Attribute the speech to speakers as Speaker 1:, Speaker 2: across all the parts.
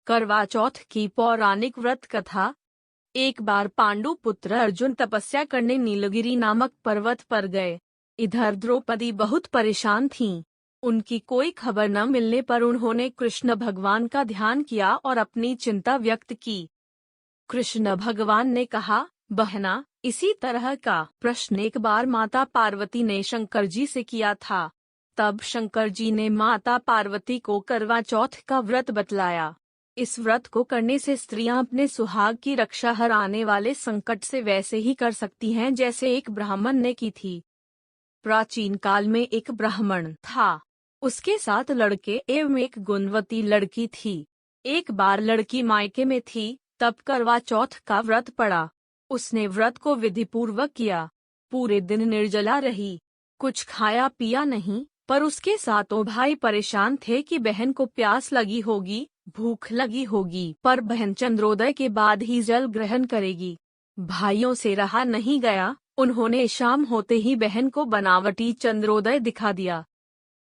Speaker 1: करवा चौथ की पौराणिक व्रत कथा। एक बार पांडु पुत्र अर्जुन तपस्या करने नीलगिरी नामक पर्वत पर गए। इधर द्रौपदी बहुत परेशान थीं। उनकी कोई खबर न मिलने पर उन्होंने कृष्ण भगवान का ध्यान किया और अपनी चिंता व्यक्त की। कृष्ण भगवान ने कहा, बहना, इसी तरह का प्रश्न एक बार माता पार्वती ने शंकर जी से किया था। तब शंकर जी ने माता पार्वती को करवा चौथ का व्रत बतलाया। इस व्रत को करने से स्त्रियां अपने सुहाग की रक्षा हर आने वाले संकट से वैसे ही कर सकती हैं जैसे एक ब्राह्मण ने की थी। प्राचीन काल में एक ब्राह्मण था। उसके 7 लड़के एवं एक गुणवती लड़की थी। एक बार लड़की मायके में थी, तब करवा चौथ का व्रत पड़ा। उसने व्रत को विधिपूर्वक किया। पूरे दिन निर्जला रही, कुछ खाया पिया नहीं। पर उसके 7 भाई परेशान थे कि बहन को प्यास लगी होगी, भूख लगी होगी, पर बहन चंद्रोदय के बाद ही जल ग्रहण करेगी। भाइयों से रहा नहीं गया, उन्होंने शाम होते ही बहन को बनावटी चंद्रोदय दिखा दिया।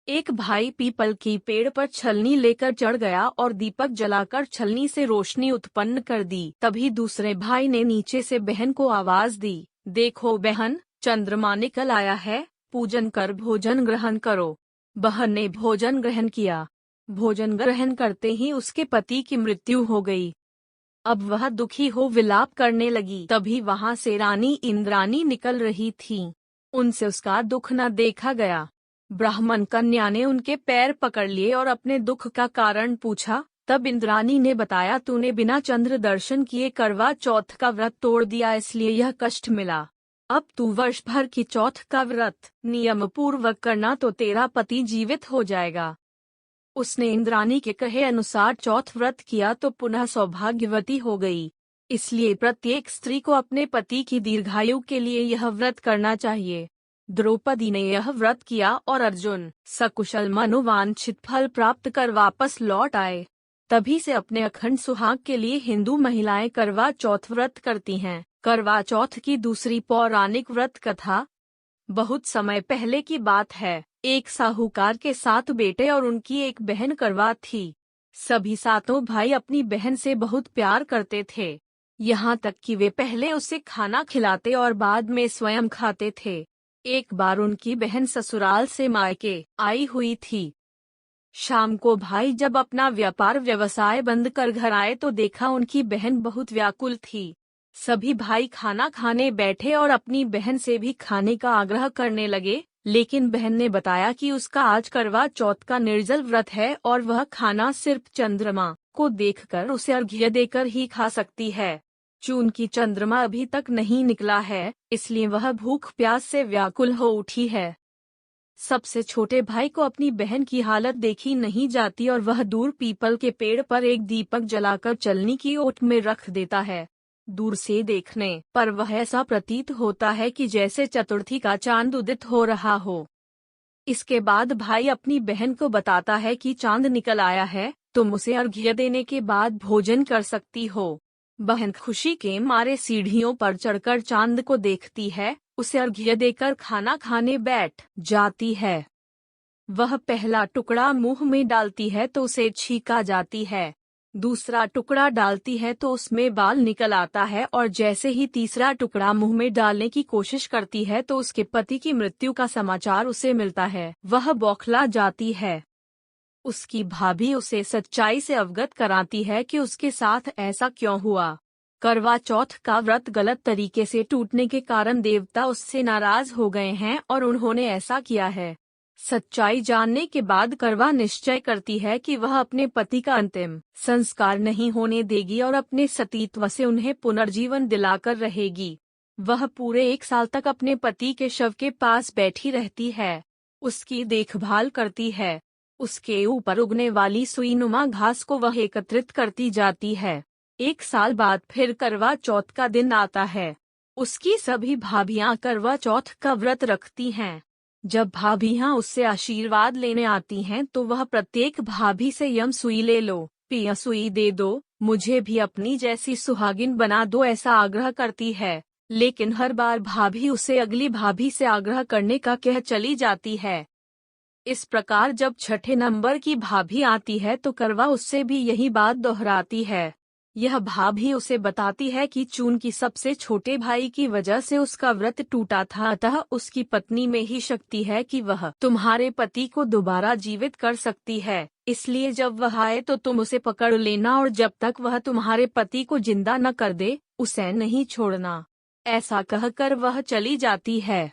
Speaker 1: एक भाई पीपल की पेड़ पर छलनी लेकर चढ़ गया और दीपक जलाकर छलनी से रोशनी उत्पन्न कर दी। तभी दूसरे भाई ने नीचे से बहन को आवाज दी, देखो बहन, चंद्रमा निकल आया है, पूजन कर भोजन ग्रहण करो। बहन ने भोजन ग्रहण किया। भोजन ग्रहण करते ही उसके पति की मृत्यु हो गई। अब वह दुखी हो विलाप करने लगी। तभी वहां से रानी इंद्रानी निकल रही थीं। उनसे उसका दुख न देखा गया। ब्राह्मण कन्या ने उनके पैर पकड़ लिए और अपने दुख का कारण पूछा। तब इंद्रानी ने बताया, तूने बिना चंद्र दर्शन किए करवा चौथ का व्रत तोड़ दिया, इसलिए यह कष्ट मिला। अब तू वर्ष भर की चौथ का व्रत नियम पूर्वक करना तो तेरा पति जीवित हो जाएगा। उसने इंद्रानी के कहे अनुसार चौथ व्रत किया तो पुनः सौभाग्यवती हो गई। इसलिए प्रत्येक स्त्री को अपने पति की दीर्घायु के लिए यह व्रत करना चाहिए। द्रौपदी ने यह व्रत किया और अर्जुन सकुशल मनोवांछित फल प्राप्त कर वापस लौट आए। तभी से अपने अखंड सुहाग के लिए हिंदू महिलाएं करवा चौथ व्रत करती हैं। करवा चौथ की दूसरी पौराणिक व्रत कथा। बहुत समय पहले की बात है। एक साहूकार के 7 बेटे और उनकी एक बहन करवा थी। सभी 7 भाई अपनी बहन से बहुत प्यार करते थे। यहाँ तक कि वे पहले उसे खाना खिलाते और बाद में स्वयं खाते थे। एक बार उनकी बहन ससुराल से मायके आई हुई थी। शाम को भाई जब अपना व्यापार व्यवसाय बंद कर घर आए तो देखा उनकी बहन बहुत व्याकुल थी। सभी भाई खाना खाने बैठे और अपनी बहन से भी खाने का आग्रह करने लगे, लेकिन बहन ने बताया कि उसका आज करवा चौथ का निर्जल व्रत है और वह खाना सिर्फ चंद्रमा को देखकर उसे अर्घ्य देकर ही खा सकती है। चूंकि चंद्रमा अभी तक नहीं निकला है, इसलिए वह भूख प्यास से व्याकुल हो उठी है। सबसे छोटे भाई को अपनी बहन की हालत देखी नहीं जाती और वह दूर पीपल के पेड़ पर एक दीपक जलाकर चलनी की ओट में रख देता है। दूर से देखने पर वह ऐसा प्रतीत होता है कि जैसे चतुर्थी का चांद उदित हो रहा हो। इसके बाद भाई अपनी बहन को बताता है कि चांद निकल आया है, तुम उसे अर्घ्य देने के बाद भोजन कर सकती हो। बहन खुशी के मारे सीढ़ियों पर चढ़कर चांद को देखती है, उसे अर्घ्य देकर खाना खाने बैठ जाती है। वह पहला टुकड़ा मुंह में डालती है तो उसे छींक आ जाती है। दूसरा टुकड़ा डालती है तो उसमें बाल निकल आता है और जैसे ही तीसरा टुकड़ा मुंह में डालने की कोशिश करती है तो उसके पति की मृत्यु का समाचार उसे मिलता है। वह बौखला जाती है। उसकी भाभी उसे सच्चाई से अवगत कराती है कि उसके साथ ऐसा क्यों हुआ। करवा चौथ का व्रत गलत तरीके से टूटने के कारण देवता उससे नाराज हो गए हैं और उन्होंने ऐसा किया है। सच्चाई जानने के बाद करवा निश्चय करती है कि वह अपने पति का अंतिम संस्कार नहीं होने देगी और अपने सतीत्व से उन्हें पुनर्जीवन दिलाकर रहेगी। वह पूरे 1 साल तक अपने पति के शव के पास बैठी रहती है, उसकी देखभाल करती है। उसके ऊपर उगने वाली सुईनुमा घास को वह एकत्रित करती जाती है। 1 साल बाद फिर करवा चौथ का दिन आता है। उसकी सभी भाभियां करवा चौथ का व्रत रखती हैं। जब भाभियां उससे आशीर्वाद लेने आती हैं तो वह प्रत्येक भाभी से यम सुई ले लो, पिया सुई दे दो, मुझे भी अपनी जैसी सुहागिन बना दो, ऐसा आग्रह करती है। लेकिन हर बार भाभी उसे अगली भाभी से आग्रह करने का कह चली जाती है। इस प्रकार जब छठे नंबर की भाभी आती है तो करवा उससे भी यही बात दोहराती है। यह भाभी उसे बताती है कि चून की सबसे छोटे भाई की वजह से उसका व्रत टूटा था, अतः उसकी पत्नी में ही शक्ति है कि वह तुम्हारे पति को दोबारा जीवित कर सकती है, इसलिए जब वह आए तो तुम उसे पकड़ लेना और जब तक वह तुम्हारे पति को जिंदा न कर दे उसे नहीं छोड़ना। ऐसा कहकर वह चली जाती है।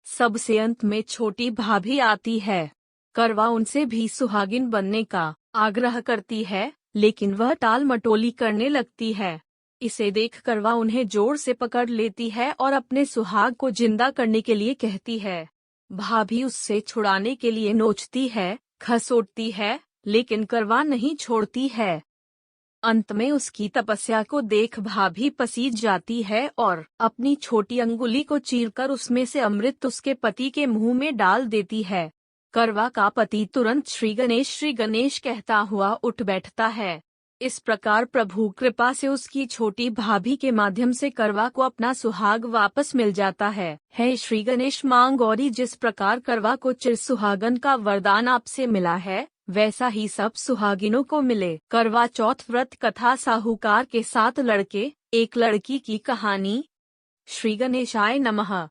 Speaker 1: सबसे अंत में छोटी भाभी आती है। करवा उनसे भी सुहागिन बनने का आग्रह करती है, लेकिन वह टाल मटोली करने लगती है। इसे देख करवा उन्हें जोर से पकड़ लेती है और अपने सुहाग को जिंदा करने के लिए कहती है। भाभी उससे छुड़ाने के लिए नोचती है, खसोटती है, लेकिन करवा नहीं छोड़ती है। अंत में उसकी तपस्या को देख भाभी पसीज जाती है और अपनी छोटी अंगुली को चीरकर उसमें से अमृत उसके पति के मुंह में डाल देती है। करवा का पति तुरंत श्री गणेश कहता हुआ उठ बैठता है। इस प्रकार प्रभु कृपा से उसकी छोटी भाभी के माध्यम से करवा को अपना सुहाग वापस मिल जाता है। हे श्री गणेश मां गौरी, जिस प्रकार करवा को चिर सुहागन का वरदान आपसे मिला है वैसा ही सब सुहागिनों को मिले। करवा चौथ व्रत कथा। साहूकार के 7 लड़के एक लड़की की कहानी। श्री गणेशाय नमः।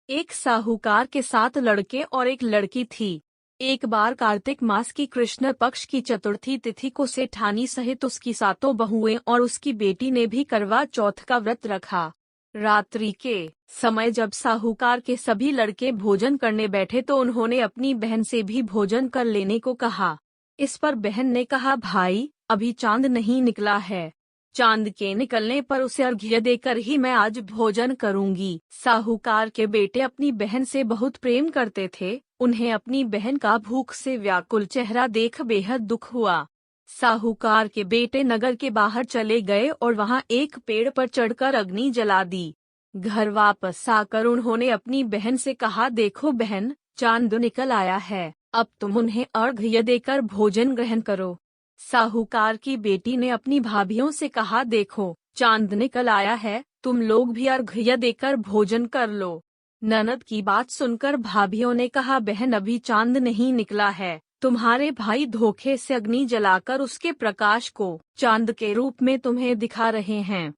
Speaker 1: एक साहूकार के 7 लड़के और एक लड़की थी। एक बार कार्तिक मास की कृष्ण पक्ष की चतुर्थी तिथि को सेठानी सहित उसकी 7 बहुएं और उसकी बेटी ने भी करवा चौथ का व्रत रखा। रात्रि के समय जब साहूकार के सभी लड़के भोजन करने बैठे तो उन्होंने अपनी बहन से भी भोजन कर लेने को कहा। इस पर बहन ने कहा, भाई अभी चांद नहीं निकला है, चांद के निकलने पर उसे अर्घ्य देकर ही मैं आज भोजन करूंगी। साहूकार के बेटे अपनी बहन से बहुत प्रेम करते थे। उन्हें अपनी बहन का भूख से व्याकुल चेहरा देख बेहद दुख हुआ। साहूकार के बेटे नगर के बाहर चले गए और वहां एक पेड़ पर चढ़कर अग्नि जला दी। घर वापस आकर उन्होंने अपनी बहन से कहा, देखो बहन, चांद निकल आया है, अब तुम उन्हें अर्घ्य देकर भोजन ग्रहण करो। साहूकार की बेटी ने अपनी भाभियों से कहा, देखो चांद निकल आया है, तुम लोग भी अर्घ्य देकर भोजन कर लो। ननद की बात सुनकर भाभियों ने कहा, बहन अभी चांद नहीं निकला है, तुम्हारे भाई धोखे से अग्नि जलाकर उसके प्रकाश को चांद के रूप में तुम्हें दिखा रहे हैं।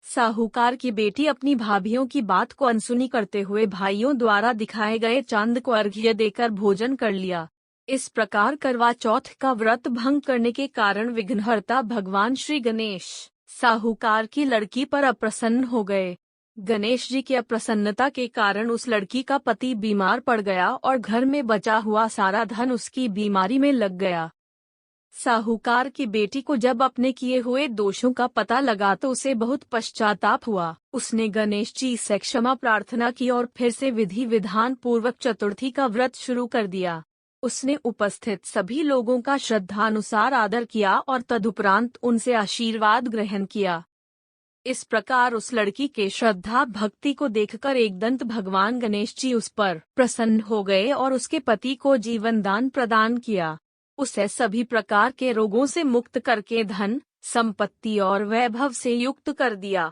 Speaker 1: साहूकार की बेटी अपनी भाभियों की बात को अनसुनी करते हुए भाइयों द्वारा दिखाए गए चांद को अर्घ्य देकर भोजन कर लिया। इस प्रकार करवा चौथ का व्रत भंग करने के कारण विघ्नहर्ता भगवान श्री गणेश साहूकार की लड़की पर अप्रसन्न हो गए। गणेश जी की अप्रसन्नता के कारण उस लड़की का पति बीमार पड़ गया और घर में बचा हुआ सारा धन उसकी बीमारी में लग गया। साहूकार की बेटी को जब अपने किए हुए दोषों का पता लगा तो उसे बहुत पश्चाताप हुआ। उसने गणेश जी से क्षमा प्रार्थना की और फिर से विधि विधान पूर्वक चतुर्थी का व्रत शुरू कर दिया। उसने उपस्थित सभी लोगों का श्रद्धानुसार आदर किया और तदुपरांत उनसे आशीर्वाद ग्रहण किया। इस प्रकार उस लड़की के श्रद्धा भक्ति को देखकर एकदंत भगवान गणेश जी उस पर प्रसन्न हो गए और उसके पति को जीवन दान प्रदान किया। उसे सभी प्रकार के रोगों से मुक्त करके धन, संपत्ति और वैभव से युक्त कर दिया।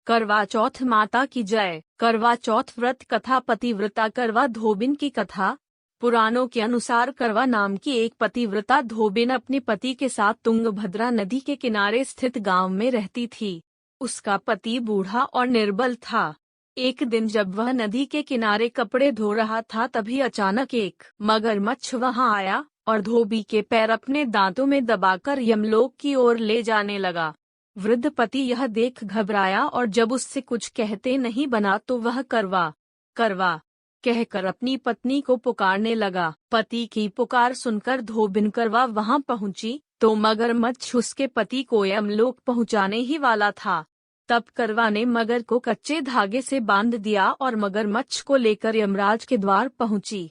Speaker 1: करवा चौथ माता की जय। करवा चौथ व्रत कथा। पतिव्रता करवा धोबिन की कथा। पुराणों के अनुसार करवा नाम की एक पतिव्रता धोबिन अपने पति के साथ तुंगभद्रा नदी के किनारे स्थित गांव में रहती थी। उसका पति बूढ़ा और निर्बल था। एक दिन जब वह नदी के किनारे कपड़े धो रहा था तभी अचानक एक मगरमच्छ वहां आया और धोबी के पैर अपने दांतों में दबाकर यमलोक की ओर ले जाने लगा। वृद्ध पति यह देख घबराया और जब उससे कुछ कहते नहीं बना तो वह करवा करवा कहकर अपनी पत्नी को पुकारने लगा। पति की पुकार सुनकर धोबिन करवा वहां पहुंची तो मगरमच्छ उसके पति को यमलोक पहुंचाने ही वाला था। तब करवा ने मगर को कच्चे धागे से बांध दिया और मगरमच्छ को लेकर यमराज के द्वार पहुंची।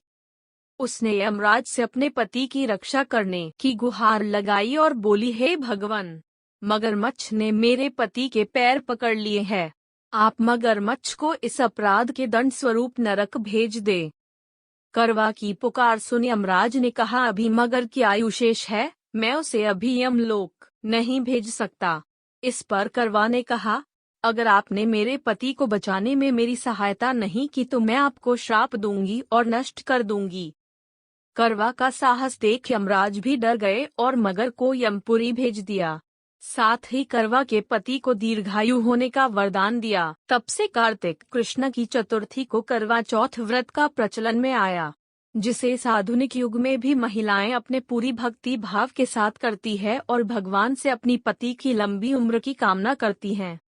Speaker 1: उसने यमराज से अपने पति की रक्षा करने की गुहार लगाई और बोली, हे भगवान, मगरमच्छ ने मेरे पति के पैर पकड़ लिए हैं, आप मगरमच्छ को इस अपराध के दंड स्वरूप नरक भेज दे। करवा की पुकार सुन यमराज ने कहा, अभी मगर की आयु शेष है, मैं उसे अभी यमलोक नहीं भेज सकता। इस पर करवा ने कहा, अगर आपने मेरे पति को बचाने में मेरी सहायता नहीं की तो मैं आपको श्राप दूंगी और नष्ट कर दूंगी। करवा का साहस देख यमराज भी डर गए और मगर को यमपुरी भेज दिया। साथ ही करवा के पति को दीर्घायु होने का वरदान दिया। तब से कार्तिक कृष्ण की चतुर्थी को करवा चौथ व्रत का प्रचलन में आया, जिसे इस आधुनिक युग में भी महिलाएं अपने पूरी भक्ति भाव के साथ करती है और भगवान से अपनी पति की लंबी उम्र की कामना करती हैं।